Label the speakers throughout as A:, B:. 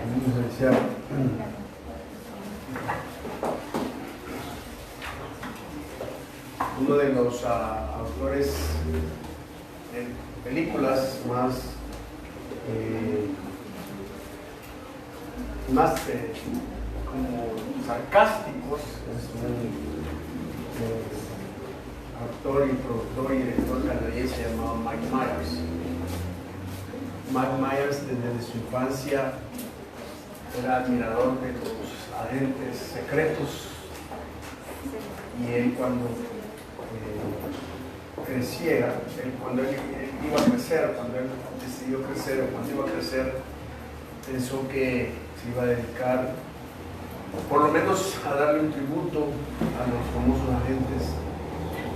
A: Vamos a iniciar. Uno de los autores de películas más como sarcásticos es un actor y productor y director canadiense llamado Mike Myers. Mike Myers desde su infancia era admirador de los agentes secretos y él cuando creciera, cuando él iba a crecer, cuando él decidió crecer o cuando iba a crecer, pensó que se iba a dedicar por lo menos a darle un tributo a los famosos agentes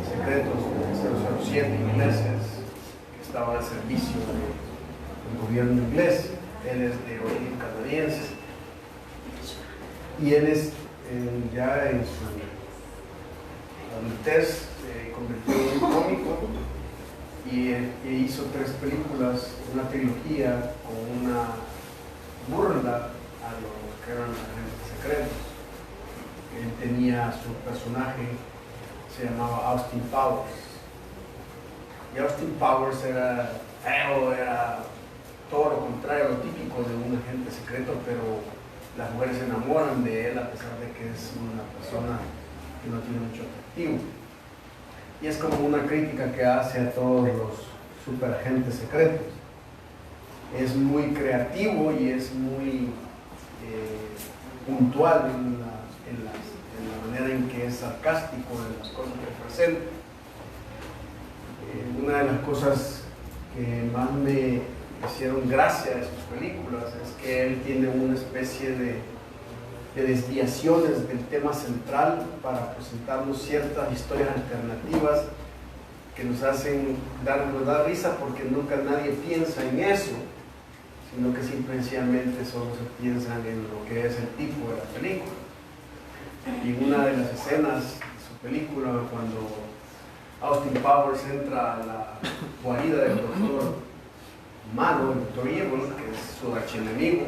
A: secretos del 007 ingleses que estaban al servicio del gobierno inglés. Él es de origen canadiense y él es ya en su adultez se convirtió en un cómico y hizo 3 películas, una trilogía con una burla a lo que eran los agentes secretos. Él tenía su personaje, se llamaba Austin Powers, y Austin Powers era feo, era todo lo contrario, lo típico de un agente secreto, pero las mujeres se enamoran de él a pesar de que es una persona que no tiene mucho atractivo. Y es como una crítica que hace a todos los superagentes secretos. Es muy creativo y es muy puntual en la manera en que es sarcástico en las cosas que presenta. Una de las cosas que más me hicieron gracia de sus películas es que él tiene una especie de desviaciones del tema central para presentarnos ciertas historias alternativas que nos hacen darnos risa porque nunca nadie piensa en eso, sino que simplemente solo se piensan en lo que es el tipo de la película. Y una de las escenas de su película, cuando Austin Powers entra a la guarida del doctor malo, el doctor Evil, que es su archienemigo,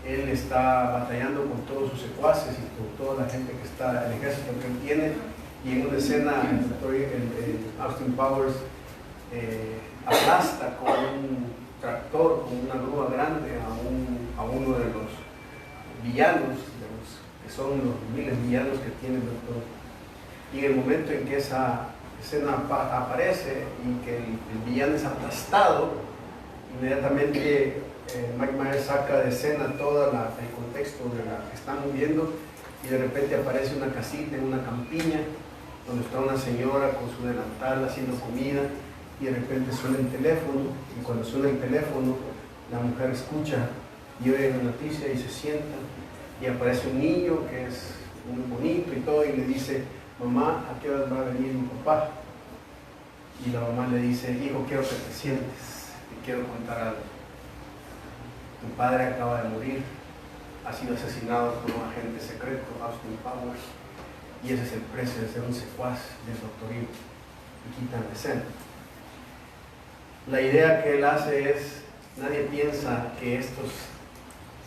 A: él está batallando con todos sus secuaces y con toda la gente que está, el ejército que él tiene, y en una escena Austin Powers aplasta con un tractor, con una grúa grande a uno de los villanos, que son los miles de villanos que tiene el doctor. Y en el momento en que esa escena aparece y que el villano es aplastado, inmediatamente Mike Myers saca de escena todo el contexto de la que estamos viendo y de repente aparece una casita en una campiña donde está una señora con su delantal haciendo comida y de repente suena el teléfono y cuando suena el teléfono la mujer escucha y oye la noticia y se sienta y aparece un niño que es muy bonito y todo y le dice: mamá, ¿a qué hora va a venir mi papá? Y la mamá le dice: hijo, quiero que te sientes, te quiero contar algo. Tu padre acaba de morir, ha sido asesinado por un agente secreto, Austin Powers, y ese es el precio de ser un secuaz del doctor Evil. Y quitan la escena. La idea que él hace es, nadie piensa que estos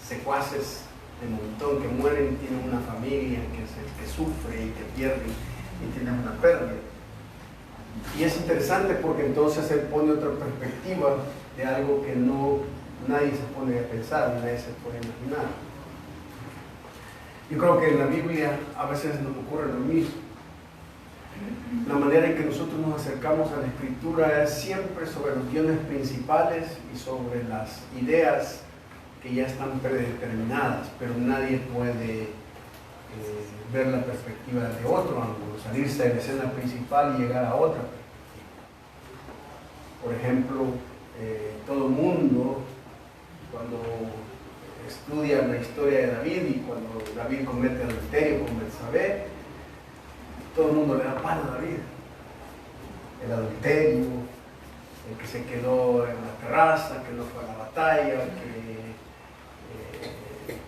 A: secuaces de montón que mueren tienen una familia que sufre y que pierde y tienen una pérdida. Y es interesante porque entonces él pone otra perspectiva de algo que nadie se pone a pensar, nadie se puede imaginar. Yo creo que en la Biblia a veces nos ocurre lo mismo. La manera en que nosotros nos acercamos a la Escritura es siempre sobre los guiones principales y sobre las ideas que ya están predeterminadas, pero nadie puede ver la perspectiva de otro ángulo, salirse de la escena principal y llegar a otra perspectiva. Por ejemplo, todo el mundo, cuando estudia la historia de David y cuando David comete adulterio con Betsabé, todo el mundo le da palo a David. El adulterio, el que se quedó en la terraza, que no fue a la batalla, que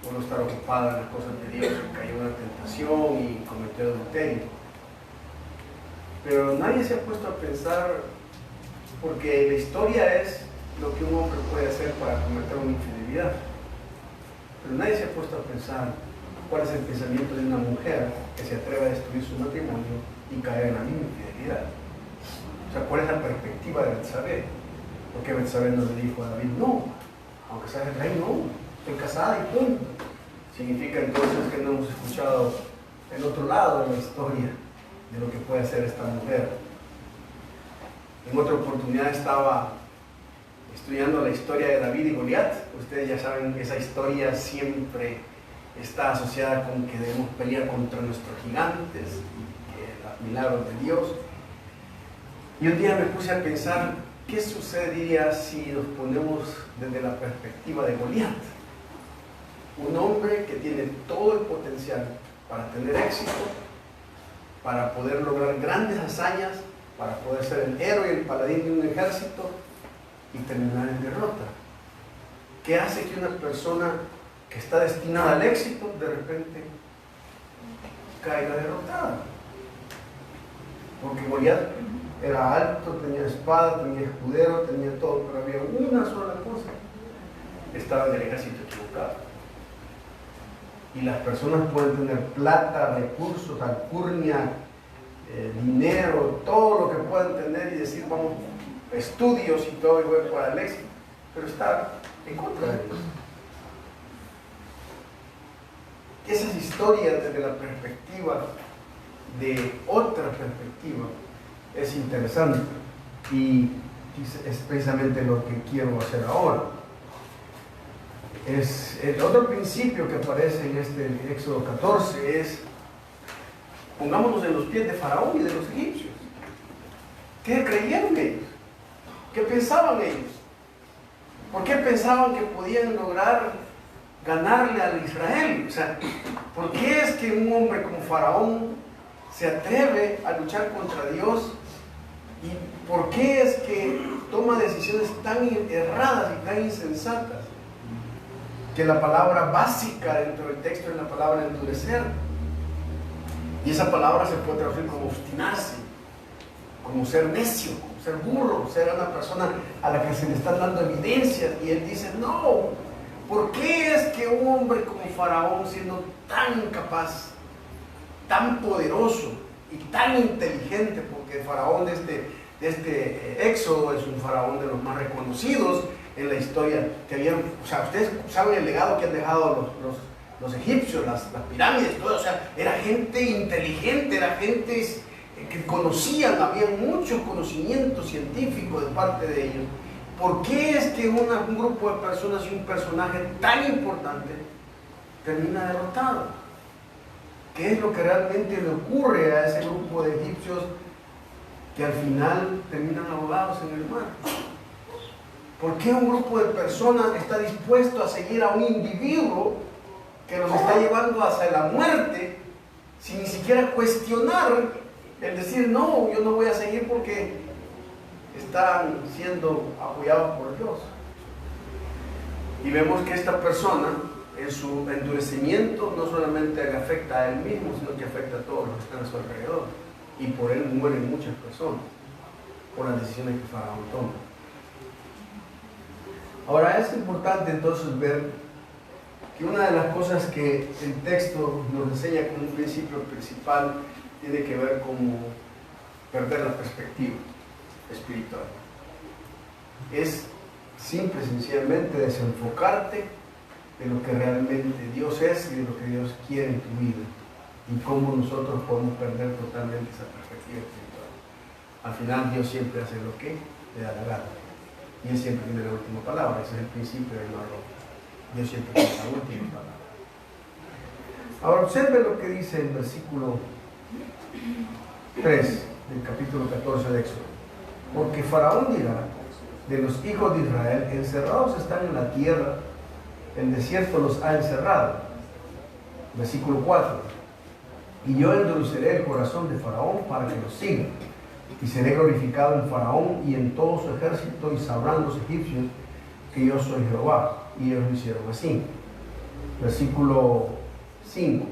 A: por no estar ocupado en las cosas de Dios cayó en la tentación y cometió adulterio. Pero nadie se ha puesto a pensar, porque la historia es lo que un hombre puede hacer para cometer una infidelidad. Pero nadie se ha puesto a pensar cuál es el pensamiento de una mujer que se atreve a destruir su matrimonio y caer en la misma infidelidad. O sea, ¿cuál es la perspectiva de Betsabé? Porque Betsabé no le dijo a David, no, aunque seas el rey, no, estoy casada y punto. Significa entonces que no hemos escuchado el otro lado de la historia de lo que puede hacer esta mujer. En otra oportunidad estaba estudiando la historia de David y Goliat. Ustedes ya saben que esa historia siempre está asociada con que debemos pelear contra nuestros gigantes y que los milagros de Dios. Y un día me puse a pensar, ¿qué sucedería si nos ponemos desde la perspectiva de Goliat? Un hombre que tiene todo el potencial para tener éxito, para poder lograr grandes hazañas, para poder ser el héroe y el paladín de un ejército y terminar en derrota. ¿Qué hace que una persona que está destinada al éxito de repente caiga derrotada? Porque Goliat era alto, tenía espada, tenía escudero, tenía todo, pero había una sola cosa: estaba en el ejército equivocado. Y las personas pueden tener plata, recursos, alcurnia, dinero, todo lo que puedan tener y decir, vamos, estudios y todo, y voy para el éxito, pero está en contra de Dios. Esas historias desde la perspectiva de otra perspectiva es interesante y es precisamente lo que quiero hacer ahora. Es el otro principio que aparece en este Éxodo 14 es: pongámonos en los pies de Faraón y de los egipcios. ¿Qué creyeron ellos? ¿Qué pensaban ellos? ¿Por qué pensaban que podían lograr ganarle a Israel? O sea, ¿por qué es que un hombre como Faraón se atreve a luchar contra Dios? ¿Y por qué es que toma decisiones tan erradas y tan insensatas? Que la palabra básica dentro del texto es la palabra endurecer. Y esa palabra se puede traducir como obstinarse, como ser necio, como ser burro, ser una persona a la que se le están dando evidencias. Y él dice, no, ¿por qué es que un hombre como Faraón, siendo tan capaz, tan poderoso y tan inteligente, porque el Faraón de este Éxodo es un faraón de los más reconocidos en la historia, que habían, o sea, ustedes saben el legado que han dejado los egipcios, las pirámides, todo, o sea, era gente inteligente, era gente que conocían, había mucho conocimiento científico de parte de ellos. ¿Por qué es que un grupo de personas y un personaje tan importante termina derrotado? ¿Qué es lo que realmente le ocurre a ese grupo de egipcios que al final terminan ahogados en el mar? ¿Por qué un grupo de personas está dispuesto a seguir a un individuo que los está llevando hacia la muerte sin ni siquiera cuestionar el decir, no, yo no voy a seguir porque están siendo apoyados por Dios? Y vemos que esta persona, en su endurecimiento, no solamente le afecta a él mismo, sino que afecta a todos los que están a su alrededor. Y por él mueren muchas personas, por las decisiones que Faraón toma. Ahora, es importante entonces ver que una de las cosas que el texto nos enseña como un principio principal tiene que ver con perder la perspectiva espiritual. Es simple y sencillamente desenfocarte de lo que realmente Dios es y de lo que Dios quiere en tu vida y cómo nosotros podemos perder totalmente esa perspectiva espiritual. Al final Dios siempre hace lo que le da la gana y Él siempre tiene la última palabra. Ese es el principio del no error. Dios siempre tiene la última palabra. Ahora observe lo que dice el versículo 3 del capítulo 14 de Éxodo. Porque Faraón dirá de los hijos de Israel, encerrados están en la tierra, el desierto los ha encerrado. Versículo 4. Y yo endureceré el corazón de Faraón para que los siga, y seré glorificado en Faraón y en todo su ejército, y sabrán los egipcios que yo soy Jehová. Y ellos lo hicieron así. Versículo 5.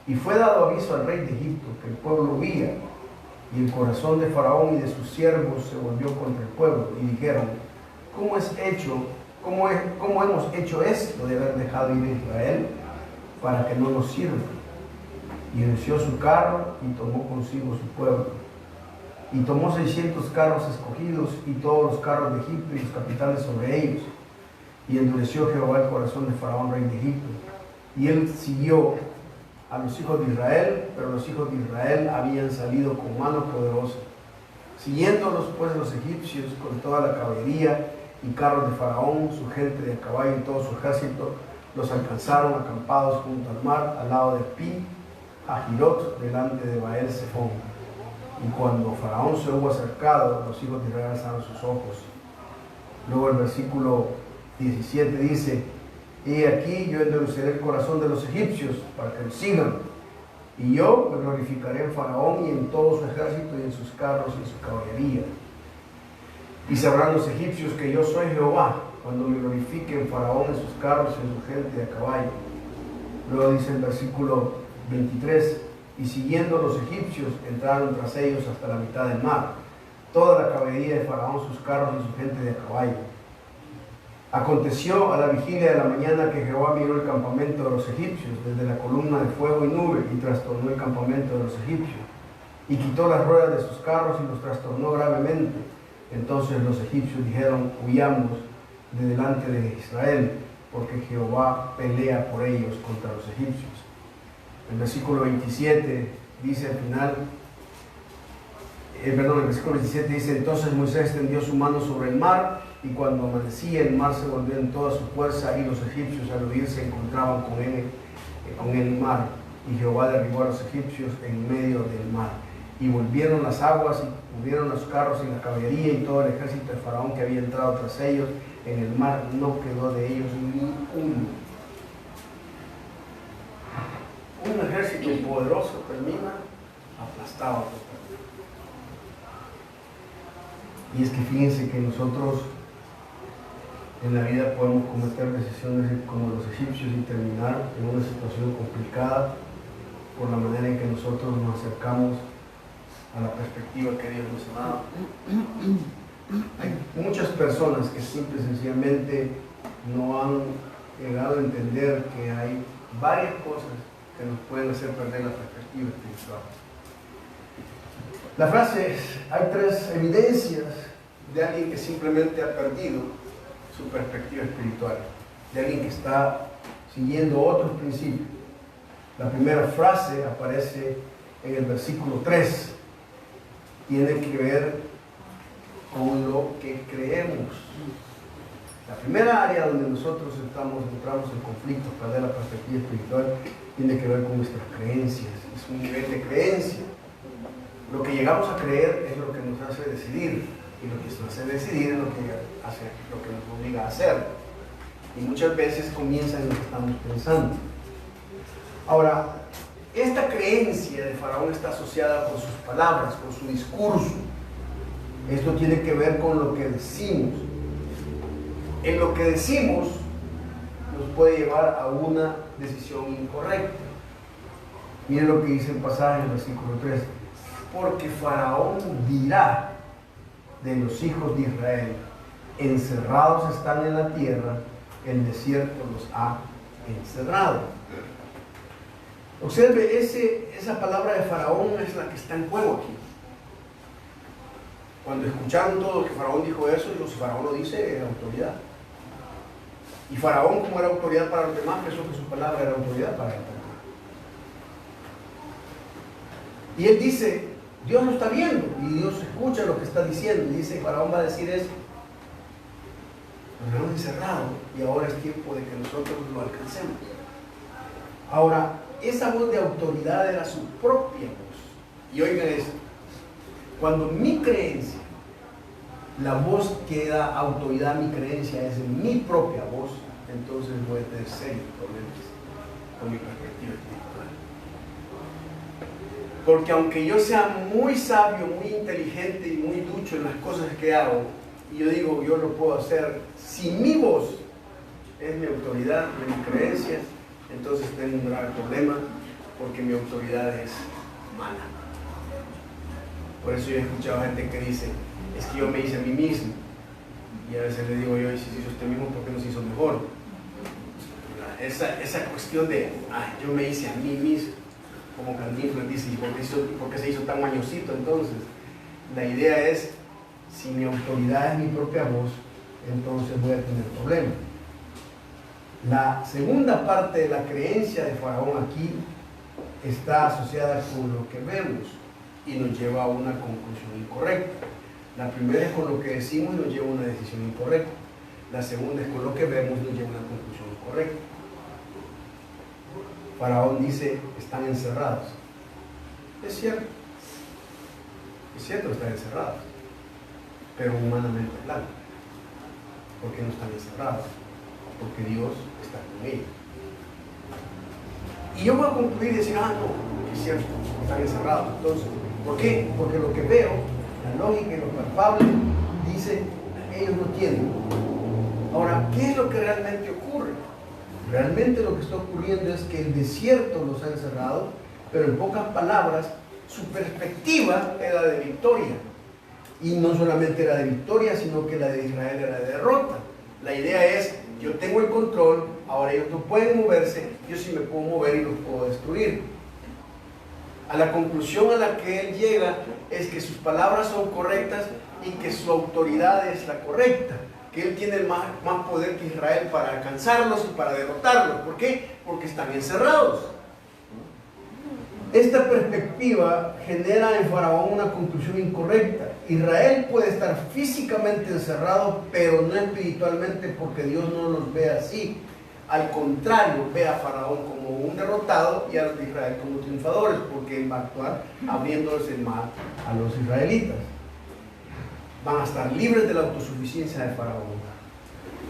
A: Y fue dado aviso al rey de Egipto que el pueblo huía, y el corazón de Faraón y de sus siervos se volvió contra el pueblo, y dijeron, ¿cómo es hecho ¿Cómo hemos hecho esto de haber dejado ir a Israel para que no nos sirva? Y venció su carro y tomó consigo su pueblo. Y tomó 600 carros escogidos y todos los carros de Egipto y los capitanes sobre ellos. Y endureció Jehová el corazón de Faraón, rey de Egipto. Y él siguió a los hijos de Israel, pero los hijos de Israel habían salido con mano poderosa. Siguiéndolos pues los egipcios con toda la caballería y carros de Faraón, su gente de caballo y todo su ejército, los alcanzaron acampados junto al mar, al lado de Pi Hahirot, delante de Baal-Zephón. Y cuando Faraón se hubo acercado, los hijos de Israel alzaron sus ojos. Luego el versículo 17 dice: he aquí yo endureceré el corazón de los egipcios para que los sigan, y yo me glorificaré en Faraón y en todo su ejército y en sus carros y en su caballería. Y sabrán los egipcios que yo soy Jehová, cuando me glorifique en Faraón, en sus carros y en su gente a caballo. Luego dice el versículo 23: y siguiendo los egipcios entraron tras ellos hasta la mitad del mar, toda la caballería de Faraón, sus carros y su gente de a caballo. Aconteció a la vigilia de la mañana que Jehová miró el campamento de los egipcios desde la columna de fuego y nube y trastornó el campamento de los egipcios y quitó las ruedas de sus carros y los trastornó gravemente. Entonces los egipcios dijeron: huyamos de delante de Israel, porque Jehová pelea por ellos contra los egipcios. El versículo 27 dice al final, el versículo 27 dice: entonces Moisés extendió su mano sobre el mar, y cuando amanecía el mar se volvió en toda su fuerza, y los egipcios al huir se encontraban con el mar, y Jehová derribó a los egipcios en medio del mar. Y volvieron las aguas, y cubrieron los carros y la caballería, y todo el ejército de Faraón que había entrado tras ellos en el mar, no quedó de ellos ni uno. Un ejército poderoso termina aplastado. Y es que fíjense que nosotros en la vida podemos cometer decisiones como los egipcios y terminar en una situación complicada por la manera en que nosotros nos acercamos a la perspectiva que Dios nos ha dado. Hay muchas personas que simple y sencillamente no han llegado a entender que hay varias cosas que nos pueden hacer perder la perspectiva espiritual. La frase es: hay tres evidencias de alguien que simplemente ha perdido su perspectiva espiritual, de alguien que está siguiendo otros principios. La primera frase aparece en el versículo 3. Tiene que ver con lo que creemos. La primera área donde nosotros entramos en conflicto, perder la perspectiva espiritual, tiene que ver con nuestras creencias. Es un nivel de creencia. Lo que llegamos a creer es lo que nos hace decidir, y lo que nos hace decidir es lo que nos obliga a hacer. Y muchas veces comienza en lo que estamos pensando. Ahora, esta creencia de Faraón está asociada con sus palabras, con su discurso. Esto tiene que ver con lo que decimos. En lo que decimos nos puede llevar a una decisión incorrecta. Miren lo que dice el pasaje en el versículo 3. Porque Faraón dirá de los hijos de Israel: encerrados están en la tierra, el desierto los ha encerrado. Observe, esa palabra de Faraón es la que está en juego aquí. Cuando escucharon todos que Faraón dijo eso, Faraón lo dice en autoridad. Y Faraón, como era autoridad para los demás, pensó que su palabra era autoridad para él también. Y él dice: Dios lo está viendo, y Dios escucha lo que está diciendo, y dice: Faraón va a decir eso. Nos hemos encerrado, y ahora es tiempo de que nosotros lo alcancemos. Ahora, esa voz de autoridad era su propia voz. Y oigan esto: cuando mi creencia, la voz que da autoridad a mi creencia es en mi propia voz, entonces voy a tener serios problemas con mi perspectiva espiritual. Porque aunque yo sea muy sabio, muy inteligente y muy ducho en las cosas que hago, y yo digo, yo lo puedo hacer, si mi voz es mi autoridad, de mi creencia, entonces tengo un grave problema, porque mi autoridad es mala. Por eso yo he escuchado gente que dice: es que yo me hice a mí mismo. Y a veces le digo yo, y si se hizo usted mismo, ¿por qué no se hizo mejor? Esa cuestión de, yo me hice a mí mismo, como Cantinflas dice, ¿por qué se hizo tan mañosito? Entonces, la idea es, si mi autoridad es mi propia voz, entonces voy a tener problemas. La segunda parte de la creencia de Faraón aquí está asociada con lo que vemos y nos lleva a una conclusión incorrecta. La primera es con lo que decimos y nos lleva a una decisión incorrecta. La segunda es con lo que vemos y nos lleva a una conclusión incorrecta. Faraón dice, están encerrados. Es cierto que están encerrados, pero humanamente hablando. ¿Por qué no están encerrados? Porque Dios está con ellos. Y yo voy a concluir y decir, no, es cierto, están encerrados. Entonces, ¿por qué? Porque lo que veo, la lógica y lo palpable, dice, ellos no tienen. Ahora, ¿qué es lo que realmente ocurre? Realmente lo que está ocurriendo es que el desierto los ha encerrado, pero en pocas palabras, su perspectiva era de victoria. Y no solamente era de victoria, sino que la de Israel era de derrota. La idea es, yo tengo el control, ahora ellos no pueden moverse, yo sí me puedo mover y los puedo destruir. A la conclusión a la que él llega es que sus palabras son correctas y que su autoridad es la correcta, que él tiene más poder que Israel para alcanzarlos y para derrotarlos. ¿Por qué? Porque están encerrados. Esta perspectiva genera en Faraón una conclusión incorrecta. Israel puede estar físicamente encerrado, pero no espiritualmente, porque Dios no los ve así. Al contrario, ve a Faraón como un derrotado y a los de Israel como triunfadores, porque él va a actuar abriéndoles el mar a los israelitas. Van a estar libres de la autosuficiencia de Faraón.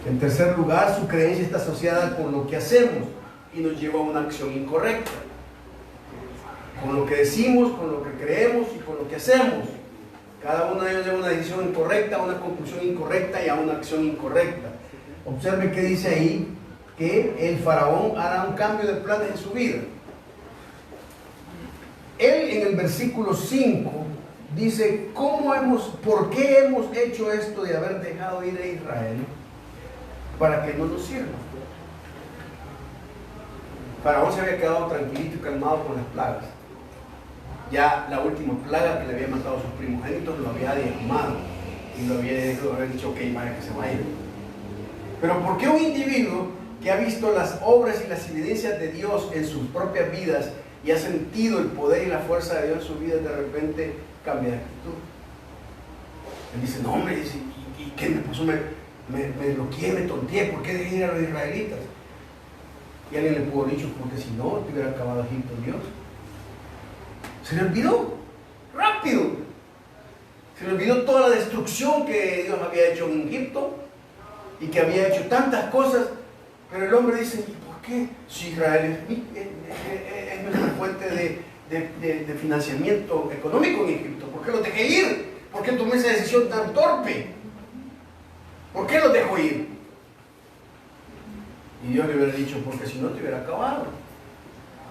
A: En tercer lugar, su creencia está asociada con lo que hacemos y nos lleva a una acción incorrecta. Con lo que decimos, con lo que creemos y con lo que hacemos. Cada uno de ellos lleva una decisión incorrecta, a una conclusión incorrecta y a una acción incorrecta. Observe que dice ahí que el faraón hará un cambio de planes en su vida. Él en el versículo 5 dice, ¿por qué hemos hecho esto de haber dejado ir a Israel para que no nos sirva? Faraón se había quedado tranquilito y calmado con las plagas. Ya la última plaga que le había matado a sus primogénitos lo había diezmado y lo había dicho, ok, vaya que se vaya. Pero ¿por qué un individuo que ha visto las obras y las evidencias de Dios en sus propias vidas y ha sentido el poder y la fuerza de Dios en sus vidas, de repente cambia de actitud? Él dice, no hombre, ¿y qué me pasó? Me bloqueé, me tonteé, ¿por qué dejé ir a los israelitas? Y alguien le pudo haber dicho, porque si no, te hubiera acabado Egipto Dios. Se le olvidó, rápido. Se le olvidó toda la destrucción que Dios había hecho en Egipto y que había hecho tantas cosas. Pero el hombre dice, ¿y por qué? Si Israel es nuestra fuente de financiamiento económico en Egipto, ¿por qué los dejé ir? ¿Por qué tomé esa decisión tan torpe? ¿Por qué los dejo ir? Y Dios le hubiera dicho, porque si no te hubiera acabado.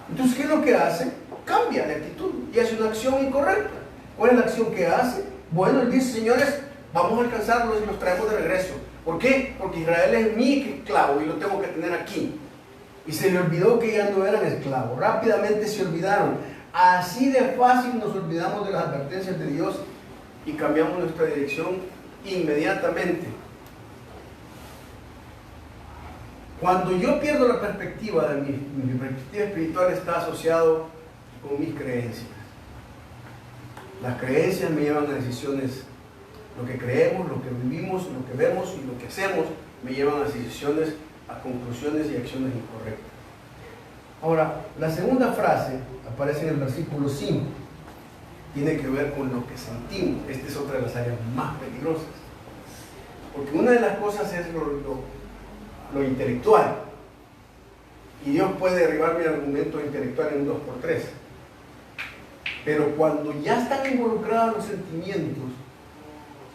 A: Entonces, ¿qué es lo que hace? Cambia de actitud y hace una acción incorrecta. ¿Cuál es la acción que hace? Bueno, él dice, señores, vamos a alcanzarlos y los traemos de regreso. ¿Por qué? Porque Israel es mi esclavo y lo tengo que tener aquí. Y se le olvidó que ya no eran esclavos. Rápidamente se olvidaron. Así de fácil nos olvidamos de las advertencias de Dios y cambiamos nuestra dirección inmediatamente. Cuando yo pierdo la perspectiva de mi perspectiva espiritual está asociado con mis creencias. Las creencias me llevan a decisiones. Lo que creemos, lo que vivimos, lo que vemos y lo que hacemos me llevan a decisiones, a conclusiones y acciones incorrectas. Ahora, la segunda frase aparece en el versículo 5. Tiene que ver con lo que sentimos. Esta es otra de las áreas más peligrosas. Porque una de las cosas es lo intelectual. Y Dios puede derribar mi argumento intelectual en un 2x3. Pero cuando ya están involucrados los sentimientos,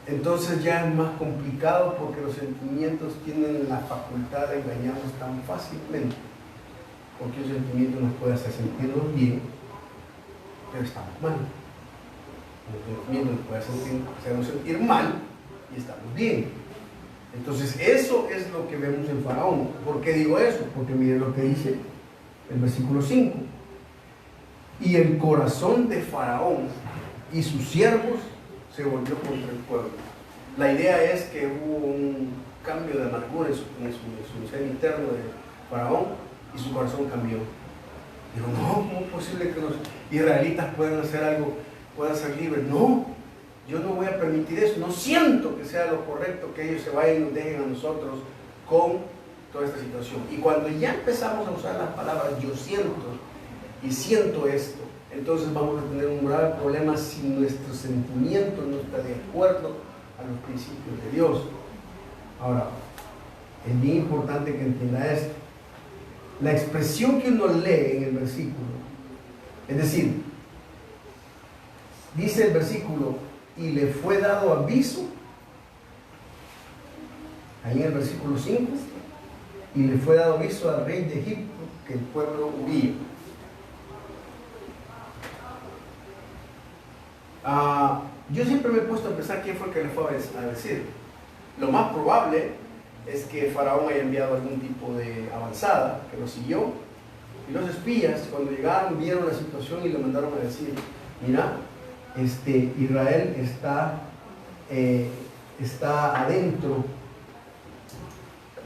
A: entonces ya es más complicado, porque los sentimientos tienen la facultad de engañarnos tan fácilmente. Porque un sentimiento nos puede hacer sentirnos bien, pero estamos mal. Un sentimiento nos puede hacernos sentir mal y estamos bien. Entonces eso es lo que vemos en Faraón. ¿Por qué digo eso? Porque miren lo que dice el versículo 5. Y el corazón de Faraón y sus siervos se volvió contra el pueblo. La idea es que hubo un cambio de amargura en su ser interno de Faraón y su corazón cambió. Dijo, no, ¿cómo es posible que los israelitas puedan hacer algo, puedan ser libres? No, yo no voy a permitir eso. No siento que sea lo correcto que ellos se vayan y nos dejen a nosotros con toda esta situación. Y cuando ya empezamos a usar las palabras yo siento y siento esto, entonces vamos a tener un grave problema si nuestro sentimiento no está de acuerdo a los principios de Dios. Ahora, es bien importante que entienda esto. La expresión que uno lee en el versículo, es decir, dice el versículo, y le fue dado aviso, ahí en el versículo 5, y le fue dado aviso al rey de Egipto que el pueblo huía. Yo siempre me he puesto a pensar quién fue el que le fue a decir. Lo más probable es que Faraón haya enviado algún tipo de avanzada que lo siguió, y los espías cuando llegaron vieron la situación y le mandaron a decir, mira, Israel está adentro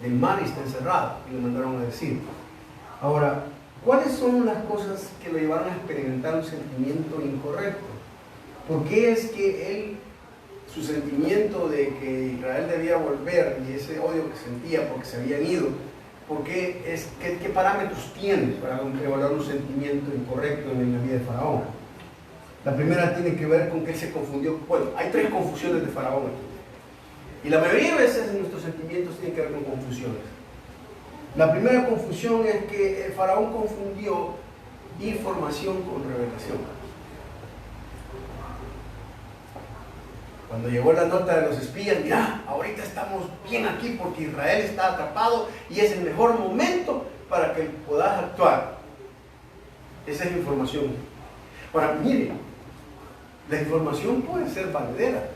A: del mar y está encerrado, y le mandaron a decir. Ahora, ¿cuáles son las cosas que lo llevaron a experimentar un sentimiento incorrecto? ¿Por qué es que su sentimiento de que Israel debía volver y ese odio que sentía porque se habían ido, qué parámetros tienes para evaluar un sentimiento incorrecto en la vida de Faraón? La primera tiene que ver con que él se confundió. Bueno, hay 3 confusiones de Faraón aquí. Y la mayoría de veces nuestros sentimientos tienen que ver con confusiones. La primera confusión es que el Faraón confundió información con revelación. Cuando llegó la nota de los espías, mira, ahorita estamos bien aquí porque Israel está atrapado y es el mejor momento para que puedas actuar. Esa es información. Ahora, mire, la información puede ser valedera,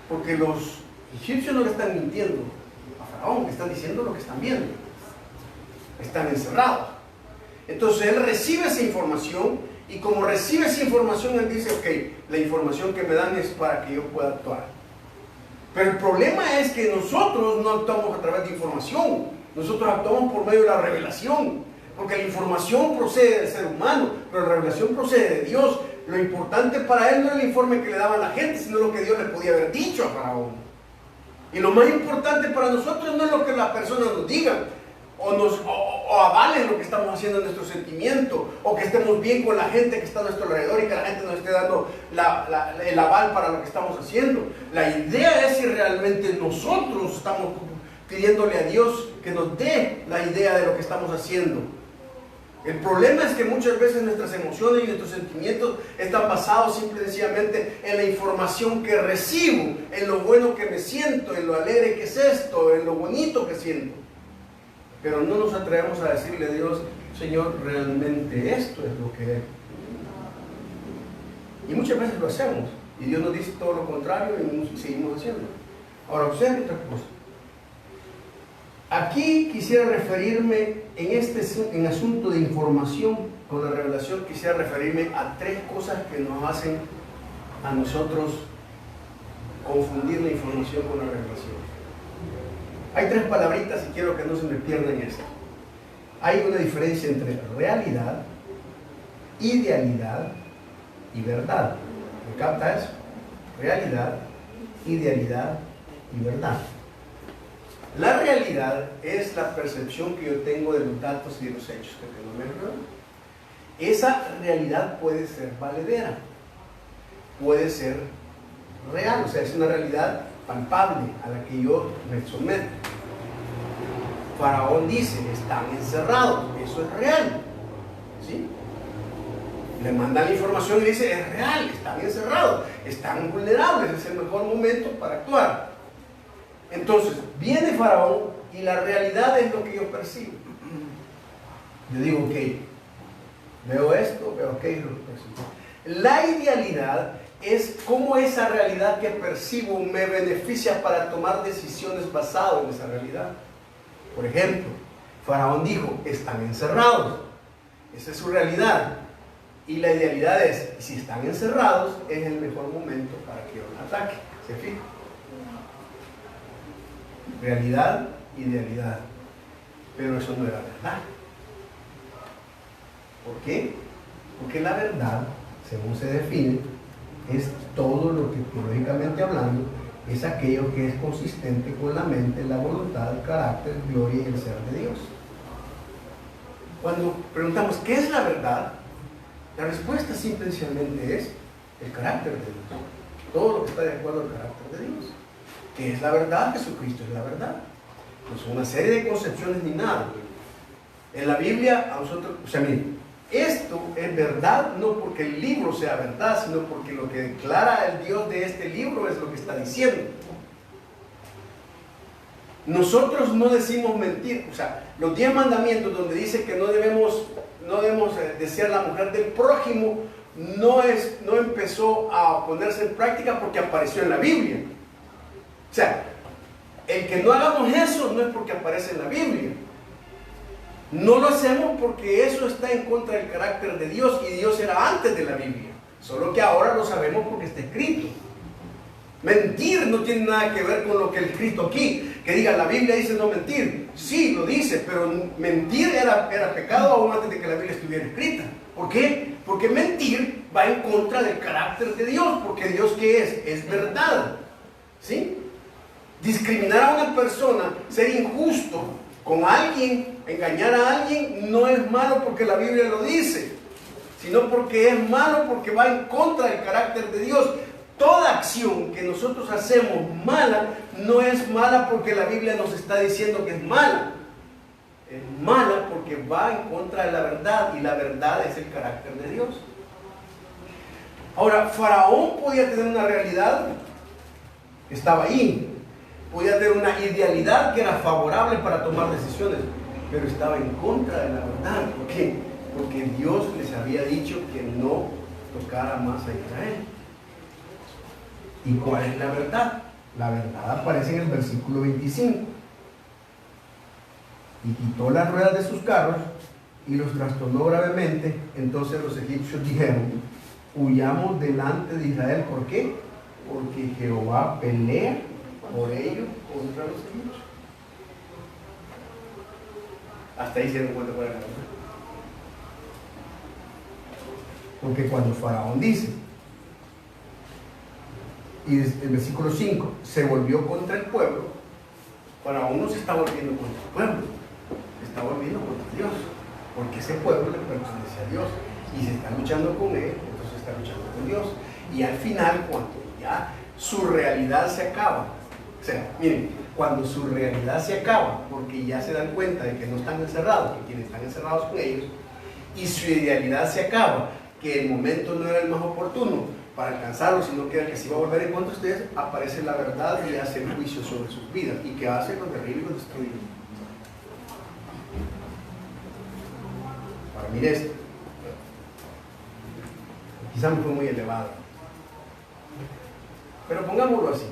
A: porque los egipcios no le están mintiendo a Faraón, están diciendo lo que están viendo. Están encerrados. Entonces él recibe esa información. Y como recibe esa información, él dice, ok, la información que me dan es para que yo pueda actuar. Pero el problema es que nosotros no actuamos a través de información. Nosotros actuamos por medio de la revelación. Porque la información procede del ser humano, pero la revelación procede de Dios. Lo importante para él no es el informe que le daban a la gente, sino lo que Dios le podía haber dicho a Faraón. Y lo más importante para nosotros no es lo que las personas nos digan, o avalen lo que estamos haciendo en nuestro sentimiento, o que estemos bien con la gente que está a nuestro alrededor y que la gente nos esté dando el aval para lo que estamos haciendo. La idea es si realmente nosotros estamos pidiéndole a Dios que nos dé la idea de lo que estamos haciendo. El problema es que muchas veces nuestras emociones y nuestros sentimientos están basados simple y sencillamente en la información que recibo, en lo bueno que me siento, en lo alegre que es esto, en lo bonito que siento. Pero no nos atrevemos a decirle a Dios, Señor, realmente esto es lo que es. Y muchas veces lo hacemos. Y Dios nos dice todo lo contrario y seguimos haciendo. Ahora, observen otra cosa. Aquí quisiera referirme, en asunto de información con la revelación, quisiera referirme a 3 cosas que nos hacen a nosotros confundir la información con la revelación. Hay 3 palabritas y quiero que no se me pierdan esto. Hay una diferencia entre realidad, idealidad y verdad. ¿Me capta eso? Realidad, idealidad y verdad. La realidad es la percepción que yo tengo de los datos y de los hechos que tengo a mi alrededor. Esa realidad puede ser valedera, puede ser real, o sea, es una realidad palpable a la que yo me someto. Faraón dice, están encerrados, eso es real, ¿sí? Le mandan la información y dice, es real, están encerrados, están vulnerables, es el mejor momento para actuar. Entonces, viene Faraón y la realidad es lo que yo percibo. Yo digo, ok, veo esto, veo aquello, lo que percibo. La idealidad es cómo esa realidad que percibo me beneficia para tomar decisiones basadas en esa realidad. Por ejemplo, Faraón dijo, están encerrados. Esa es su realidad. Y la idealidad es, si están encerrados, es el mejor momento para que yo los ataque. ¿Se fija? Realidad, idealidad. Pero eso no era verdad. ¿Por qué? Porque la verdad, según se define, es todo lo que teóricamente hablando es aquello que es consistente con la mente, la voluntad, el carácter, gloria y el ser de Dios. Cuando preguntamos ¿qué es la verdad? La respuesta simplemente es el carácter de Dios. Todo lo que está de acuerdo al carácter de Dios. ¿Qué es la verdad? Jesucristo es la verdad. No son una serie de concepciones ni nada. En la Biblia, a nosotros, miren, esto es verdad no porque el libro sea verdad, sino porque lo que declara el Dios de este libro es lo que está diciendo. Nosotros no decimos mentir. Los 10 mandamientos donde dice que no debemos desear la mujer del prójimo, no empezó a ponerse en práctica porque apareció en la Biblia. El que no hagamos eso no es porque aparece en la Biblia. No lo hacemos porque eso está en contra del carácter de Dios, y Dios era antes de la Biblia, solo que ahora lo sabemos porque está escrito. Mentir no tiene nada que ver con lo que el escrito aquí, que diga la Biblia dice no mentir. Sí, lo dice, pero mentir era pecado aún antes de que la Biblia estuviera escrita. ¿Por qué? Porque mentir va en contra del carácter de Dios, porque Dios ¿qué es? Es verdad. ¿Sí? Discriminar a una persona, ser injusto con alguien, engañar a alguien, no es malo porque la Biblia lo dice, sino porque es malo porque va en contra del carácter de Dios. Toda acción que nosotros hacemos mala, no es mala porque la Biblia nos está diciendo que es mala. Es mala porque va en contra de la verdad, y la verdad es el carácter de Dios. Ahora, Faraón podía tener una realidad que estaba ahí, podía tener una idealidad que era favorable para tomar decisiones, pero estaba en contra de la verdad. ¿Por qué? Porque Dios les había dicho que no tocara más a Israel. ¿Y cuál es la verdad? La verdad aparece en el versículo 25. Y quitó las ruedas de sus carros y los trastornó gravemente. Entonces los egipcios dijeron, huyamos delante de Israel. ¿Por qué? Porque Jehová pelea por ellos contra los egipcios. Hasta ahí se dan cuenta cuál es la verdad. Porque cuando Faraón dice, y el versículo 5, se volvió contra el pueblo, Faraón no se está volviendo contra el pueblo, se está volviendo contra Dios, porque ese pueblo le pertenece a Dios, y se está luchando con él, entonces está luchando con Dios. Y al final, cuando ya su realidad se acaba, miren, cuando su realidad se acaba, porque ya se dan cuenta de que no están encerrados, que quienes están encerrados con ellos, y su idealidad se acaba, que el momento no era el más oportuno para alcanzarlo, sino que era que se iba a volver en contra de ustedes, aparece la verdad y hace el juicio sobre sus vidas. ¿Y que hace? Los derriba y los destruye. Ahora mire esto, quizá me fue muy elevado, pero pongámoslo así.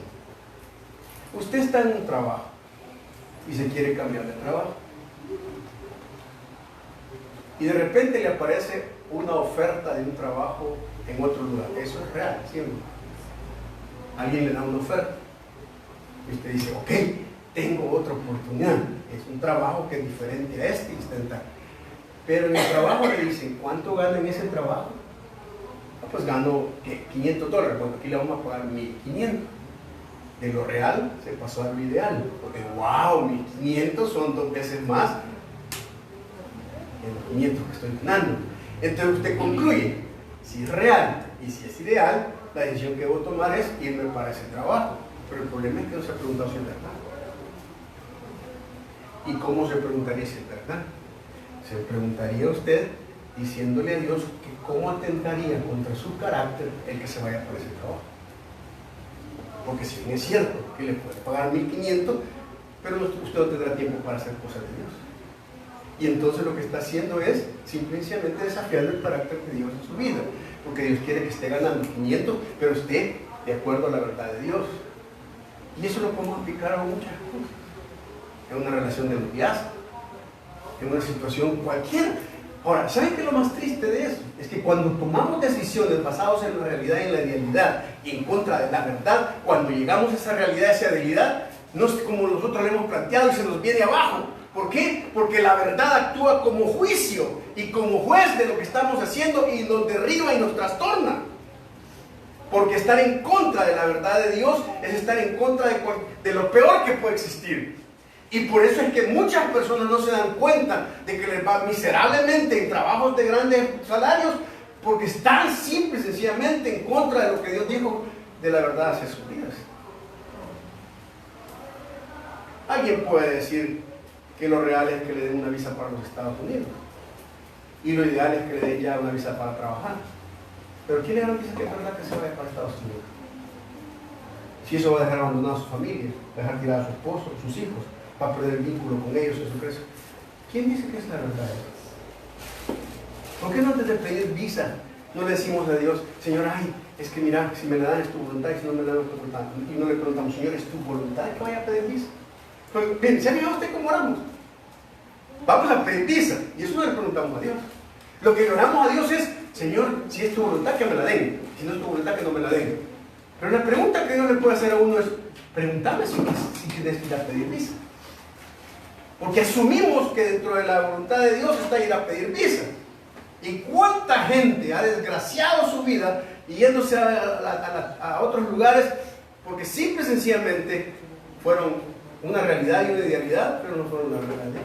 A: Usted está en un trabajo y se quiere cambiar de trabajo, y de repente le aparece una oferta de un trabajo en otro lugar. Eso es real, ¿sí o no? Alguien le da una oferta y usted dice, ok, tengo otra oportunidad, es un trabajo que es diferente a este instante. Pero en el trabajo le dicen, ¿cuánto gana en ese trabajo? Pues gano $500, bueno, aquí le vamos a pagar 1,500. De lo real se pasó a lo ideal, porque wow, 1,500 son 2 veces más de los 500 que estoy ganando. Entonces usted concluye, si es real y si es ideal, la decisión que debo tomar es irme para ese trabajo. Pero el problema es que no se ha preguntado si es verdad. ¿Y cómo se preguntaría si es verdad? Se preguntaría usted diciéndole a Dios que cómo atentaría contra su carácter el que se vaya por ese trabajo. Porque si bien es cierto que le puede pagar 1,500, pero usted no tendrá tiempo para hacer cosas de Dios. Y entonces lo que está haciendo es simplemente desafiando el carácter de Dios en su vida. Porque Dios quiere que esté ganando 500, pero esté de acuerdo a la verdad de Dios. Y eso lo podemos aplicar a muchas cosas. En una relación de noviazgo, en una situación cualquiera. Ahora, ¿saben qué es lo más triste de eso? Es que cuando tomamos decisiones basadas en la realidad y en la idealidad y en contra de la verdad, cuando llegamos a esa realidad, a esa idealidad, no es como nosotros lo hemos planteado y se nos viene abajo. ¿Por qué? Porque la verdad actúa como juicio y como juez de lo que estamos haciendo y nos derriba y nos trastorna. Porque estar en contra de la verdad de Dios es estar en contra de lo peor que puede existir. Y por eso es que muchas personas no se dan cuenta de que les va miserablemente en trabajos de grandes salarios, porque están simple y sencillamente en contra de lo que Dios dijo de la verdad hacia sus vidas. Alguien puede decir que lo real es que le den una visa para los Estados Unidos y lo ideal es que le den ya una visa para trabajar. Pero ¿quién le garantiza que es verdad que se vaya para Estados Unidos? Si eso va a dejar abandonado a su familia, va a dejar tirado a su esposo, a sus hijos, va a perder el vínculo con ellos en su casa. ¿Quién dice que es la verdad? ¿Por qué no antes de pedir visa no le decimos a Dios, Señor, ay, es que mira, si me la dan es tu voluntad y si no me la dan es tu voluntad? Y no le preguntamos, Señor, ¿es tu voluntad que vaya a pedir visa? Pues bien, ¿se ha fijado usted cómo oramos? Vamos a pedir visa y eso no le preguntamos a Dios. Lo que le oramos a Dios es, Señor, si es tu voluntad que me la den, si no es tu voluntad que no me la den. Pero la pregunta que Dios le puede hacer a uno es, pregúntame si tienes que ir a pedir visa. Porque asumimos que dentro de la voluntad de Dios está ir a pedir visa. ¿Y cuánta gente ha desgraciado su vida y yéndose a otros lugares porque simple y sencillamente fueron una realidad y una idealidad, pero no fueron una realidad de Dios?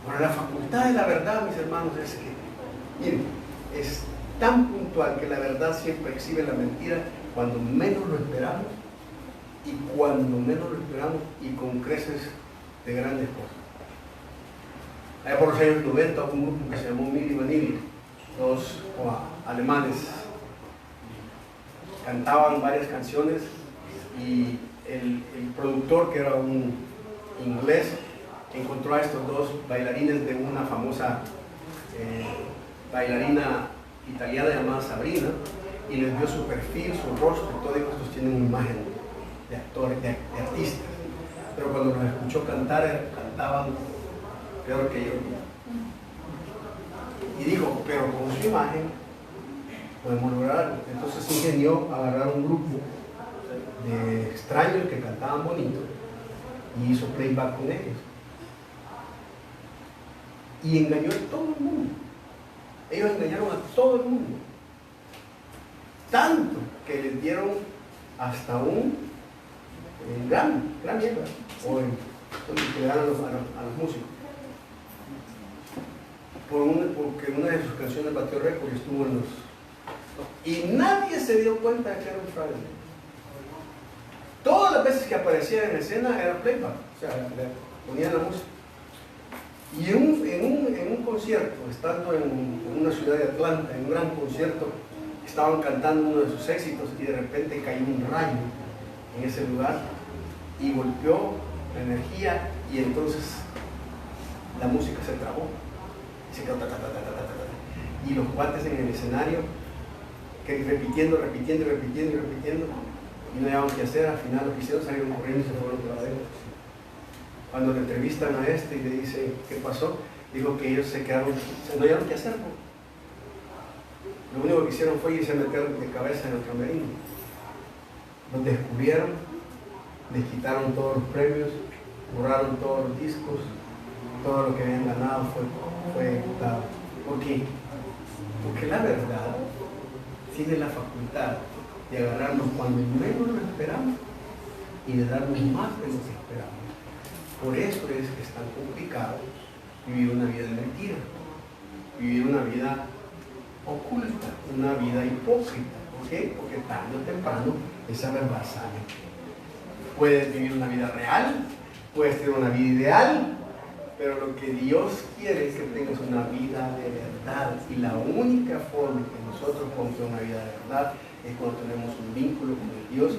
A: Ahora, la facultad de la verdad, mis hermanos, es que, miren, es tan puntual que la verdad siempre exhibe la mentira cuando menos lo esperamos y cuando menos lo esperamos y con creces de grandes cosas. Allá por los años 90 hubo un grupo que se llamó Milli Vanilli, dos alemanes, cantaban varias canciones y el productor, que era un inglés, encontró a estos dos bailarines de una famosa bailarina italiana llamada Sabrina y les dio su perfil, su rostro, todos estos tienen una imagen de actores, de artistas, pero cuando los escuchó cantar, cantaban peor que yo. Y dijo, pero con su imagen podemos lograr algo. Entonces se ingenió a agarrar un grupo de extraños que cantaban bonito y hizo playback con ellos. Y engañó a todo el mundo. Ellos engañaron a todo el mundo. Tanto que les dieron hasta un gran mierda. O donde le dan a los músicos. Porque una de sus canciones batió récord y estuvo en los... Y nadie se dio cuenta de que era un fraude. Todas las veces que aparecía en escena era playback. O sea, le ponían la música. Y en un concierto, estando en una ciudad de Atlanta, en un gran concierto, estaban cantando uno de sus éxitos y de repente cayó un rayo en ese lugar y golpeó la energía y entonces la música se trabó. Se quedó y los cuates en el escenario que repitiendo y no hallaban qué hacer. Al final lo que hicieron, salieron corriendo y se fueron tras él. Cuando le entrevistan a este y le dice ¿qué pasó? Dijo que ellos se quedaron, no hallaron qué hacer, ¿no? Lo único que hicieron fue irse a meter de cabeza en el camerino. Los descubrieron, les quitaron todos los premios, borraron todos los discos, todo lo que habían ganado fue dado. ¿Por qué? Porque la verdad tiene la facultad de agarrarnos cuando menos lo esperamos y de darnos más de lo que esperamos. Por eso es que es tan complicado vivir una vida de mentira, vivir una vida oculta, una vida hipócrita. ¿Por qué? Porque tarde o temprano esa verdad sale. Puedes vivir una vida real, puedes tener una vida ideal, pero lo que Dios quiere es que tengas una vida de verdad. Y la única forma que nosotros podemos tener una vida de verdad es cuando tenemos un vínculo con el Dios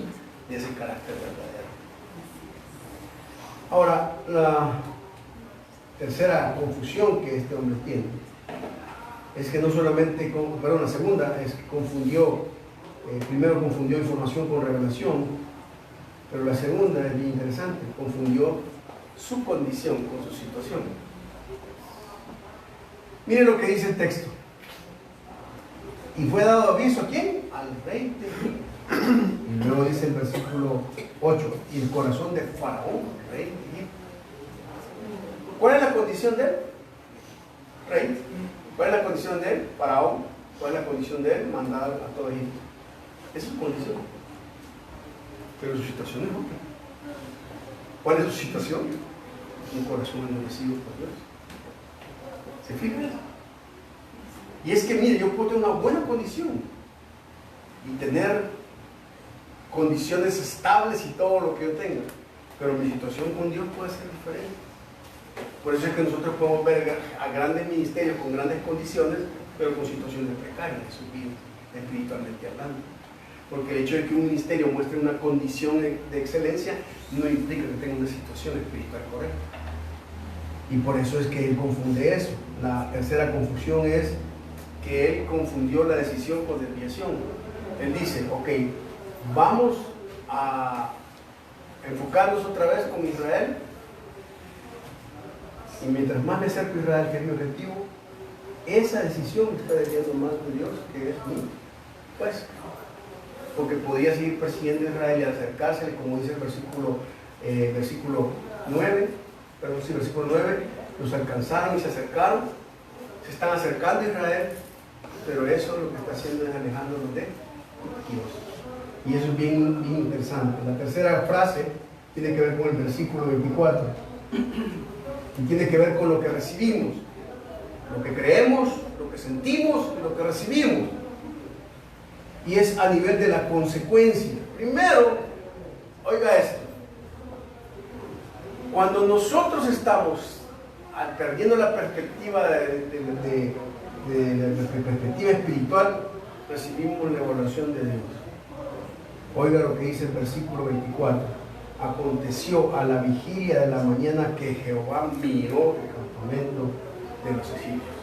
A: de ese carácter verdadero. Ahora, tercera confusión que este hombre tiene es que no solamente, la segunda es que confundió, primero confundió información con revelación, pero la segunda es bien interesante, confundió su condición con su situación. Miren lo que dice el texto. Y fue dado aviso a ¿quién? Al rey de Egipto. Y luego dice el versículo 8, y el corazón de Faraón, rey de Egipto. ¿Cuál es la condición de él? Rey. ¿Cuál es la condición de él? Faraón. ¿Cuál es la condición de él? Mandar a todo Egipto. Esa es su condición. Pero su situación es otra. ¿Cuál es su situación? Un corazón endurecido por Dios. ¿Se fijan? Y es que, mire, yo puedo tener una buena condición y tener condiciones estables y todo lo que yo tenga, pero mi situación con Dios puede ser diferente. Por eso es que nosotros podemos ver a grandes ministerios con grandes condiciones, pero con situaciones precarias en su vida, espiritualmente hablando. Porque el hecho de que un ministerio muestre una condición de excelencia no implica que tenga una situación espiritual correcta. Y por eso es que él confunde eso. La tercera confusión es que él confundió la decisión con desviación. Él dice, ok, vamos a enfocarnos otra vez con Israel, y mientras más me acerco a Israel, que es mi objetivo, esa decisión me está desviando más de Dios que es mío. Pues, porque podía seguir persiguiendo a Israel y acercarse, como dice el versículo 9, versículo 9, los alcanzaron y se acercaron, se están acercando a Israel, pero eso lo que está haciendo es alejándonos de Dios. Y eso es bien interesante. La tercera frase tiene que ver con el versículo 24 y tiene que ver con lo que recibimos, lo que creemos, lo que sentimos y lo que recibimos. Y es a nivel de la consecuencia. Primero, oiga esto, cuando nosotros estamos perdiendo la perspectiva la perspectiva espiritual, recibimos la evaluación de Dios. Oiga lo que dice el versículo 24. Aconteció a la vigilia de la mañana que Jehová miró el campamento de los egipcios.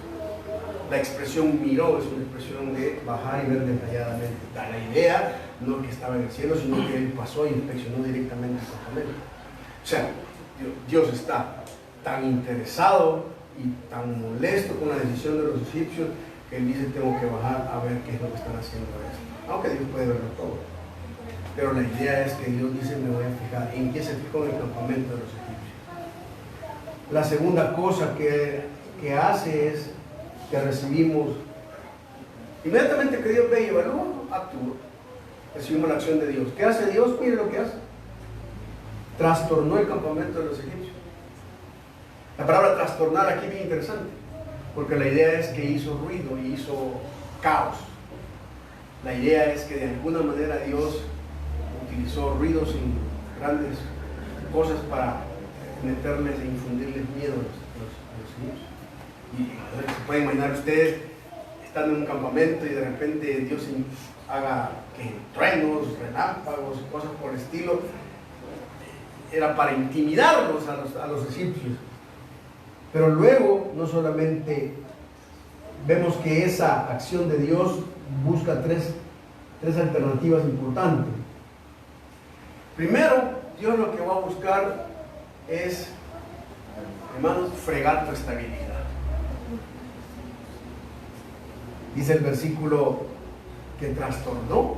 A: La expresión miró es una expresión de bajar y ver detalladamente. Da la idea, no que estaba en el cielo, sino que él pasó y inspeccionó directamente el campamento. O sea, Dios está tan interesado y tan molesto con la decisión de los egipcios que él dice, tengo que bajar a ver qué es lo que están haciendo esto. Aunque Dios puede verlo todo. Pero la idea es que Dios dice, me voy a fijar. ¿En qué se fijó? En el campamento de los egipcios. La segunda cosa que hace es que recibimos, inmediatamente que Dios ve y evalúa, actúa. Recibimos la acción de Dios. ¿Qué hace Dios? Mire lo que hace. Trastornó el campamento de los egipcios. La palabra trastornar aquí es bien interesante, porque la idea es que hizo ruido y hizo caos. La idea es que de alguna manera Dios utilizó ruidos y grandes cosas para meterles e infundirles miedo a los egipcios. Y se puede imaginar ustedes estando en un campamento y de repente Dios haga que truenos, relámpagos y cosas por el estilo. Era para intimidarlos a los egipcios. Pero luego no solamente vemos que esa acción de Dios busca tres alternativas importantes. Primero, Dios lo que va a buscar es, hermanos, fregar tu estabilidad. Dice el versículo que trastornó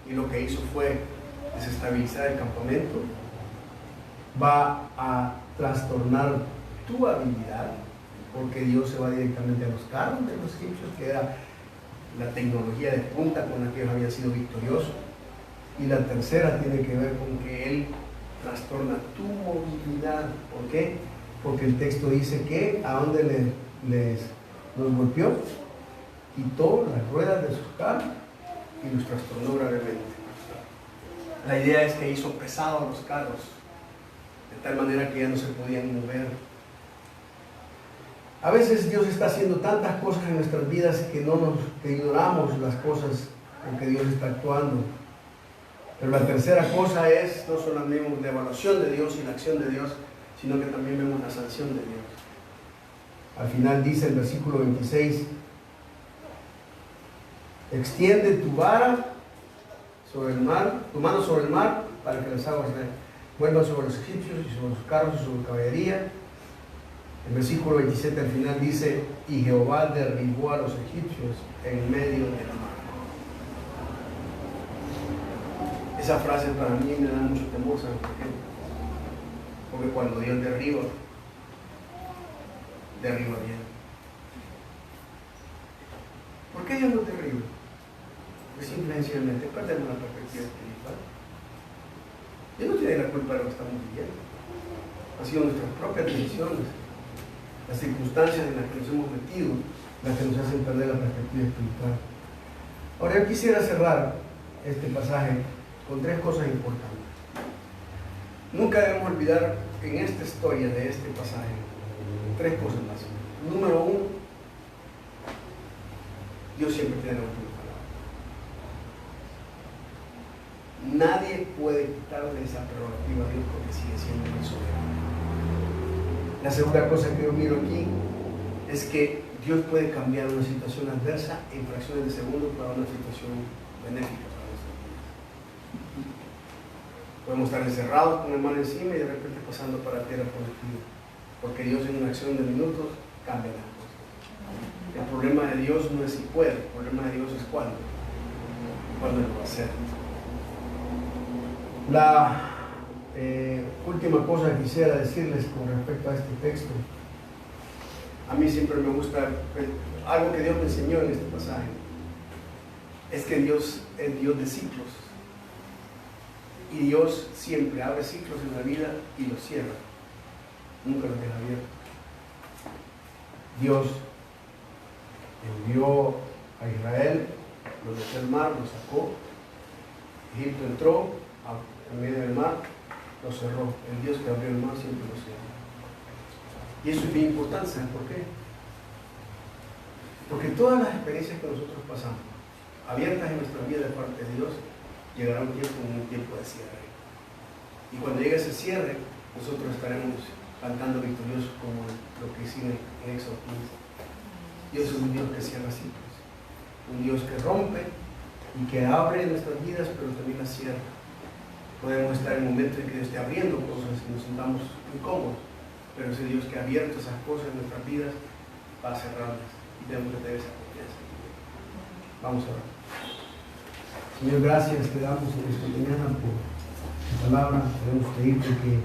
A: y lo que hizo fue desestabilizar el campamento. Va a trastornar tu habilidad, porque Dios se va directamente a los carros de los egipcios, que era la tecnología de punta con la que ellos habían sido victoriosos. Y la tercera tiene que ver con que Él trastorna tu movilidad. ¿Por qué? Porque el texto dice que a dónde los golpeó, quitó las ruedas de sus carros y los trastornó gravemente. La idea es que hizo pesados los carros, de tal manera que ya no se podían mover. A veces Dios está haciendo tantas cosas en nuestras vidas que ignoramos las cosas en que Dios está actuando. Pero la tercera cosa no solo vemos la evaluación de Dios y la acción de Dios, sino que también vemos la sanción de Dios. Al final dice el versículo 26, extiende tu vara sobre el mar, tu mano sobre el mar, para que las aguas vuelvan sobre los egipcios y sobre sus carros y sobre caballería. El versículo 27 al final dice, y Jehová derribó a los egipcios en medio de la mar. Esa frase para mí me da mucho temor, ¿saben por qué? Porque cuando Dios derriba bien. ¿Por qué Dios no derriba? Pues simplemente perdemos la perspectiva espiritual. Dios no tiene la culpa de lo que estamos viviendo. Han sido nuestras propias decisiones, las circunstancias en las que nos hemos metido, las que nos hacen perder la perspectiva espiritual. Ahora yo quisiera cerrar este pasaje con tres cosas importantes. Nunca debemos olvidar en esta historia de este pasaje tres cosas más. Número uno, Dios siempre tiene la última palabra. Nadie puede quitarle esa prerrogativa a Dios porque sigue siendo el soberano. La segunda cosa que yo miro aquí es que Dios puede cambiar una situación adversa en fracciones de segundos para una situación benéfica para nuestras vidas. Podemos estar encerrados con el mal encima y de repente pasando para tierra positiva, porque Dios en una acción de minutos cambia las cosas. El problema de Dios no es si puede, el problema de Dios es cuándo lo va a hacer. La última cosa que quisiera decirles con respecto a este texto, a mí siempre me gusta, algo que Dios me enseñó en este pasaje, es que Dios es Dios de ciclos. Y Dios siempre abre ciclos en la vida y los cierra. Nunca los deja abiertos. Dios envió a Israel, lo dejó el mar, lo sacó. Egipto entró en medio del mar, lo cerró. El Dios que abrió el mar siempre lo cierra. Y eso es bien importante, ¿saben por qué? Porque todas las experiencias que nosotros pasamos, abiertas en nuestra vida de parte de Dios, llegará un tiempo de cierre. Y cuando llegue ese cierre, nosotros estaremos cantando victoriosos como lo que hicimos en Éxodo 15. Dios es un Dios que cierra ciclos, un Dios que rompe y que abre nuestras vidas, pero también las cierra. Podemos estar en momentos en que Dios esté abriendo cosas y nos sintamos incómodos, pero ese Dios que ha abierto esas cosas en nuestras vidas va a cerrarlas y tenemos que tener esa confianza. Vamos a orar. Señor, gracias te damos en esta mañana por tu palabra. Queremos pedirte que